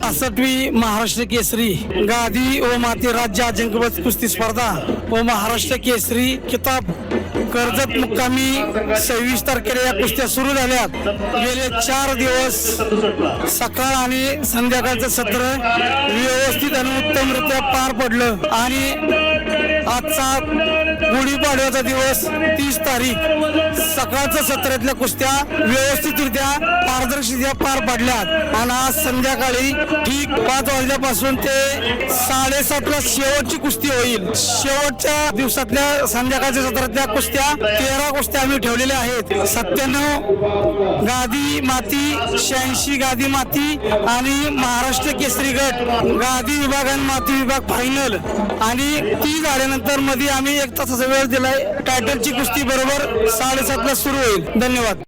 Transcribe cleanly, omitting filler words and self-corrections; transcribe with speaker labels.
Speaker 1: 61वी महाराष्ट्र केसरी गादी व माती राज्य अजिंक्यपद कुस्ती स्पर्धा व महाराष्ट्र केसरी किताब कर्जत मुक्कामी 26 तारखेला या कुस्त्या सुरू झाल्यात। गेले 4 दिवस सकाळ आणि संध्याकाळचं सत्र व्यवस्थित आणि उत्तमरित्या पार पडलं आणि आजचा गुढीपाडव्याचा दिवस 30 तारीख सकाळच्या सत्रातल्या कुस्त्या व्यवस्थितरित्या पारदर्शकरित्या पार पडल्यात आणि आज संध्याकाळी ठीक 5 वाजल्यापासून ते 7:30ला शेवटची कुस्ती होईल। शेवटच्या दिवसातल्या संध्याकाळच्या सत्रातल्या कुस्त्या 13 कुस्त्या आम्ही ठेवलेल्या आहेत। 97 गादी माती, 86 गादी माती आणि महाराष्ट्र केसरी गट गादी विभाग आणि माती विभाग फायनल आणि ती झाल्यानंतर मध्ये आम्ही 1 तासाचा वेळ दिलाय। टायटलची कुस्ती बरोबर 7:30ला सुरू होईल। धन्यवाद।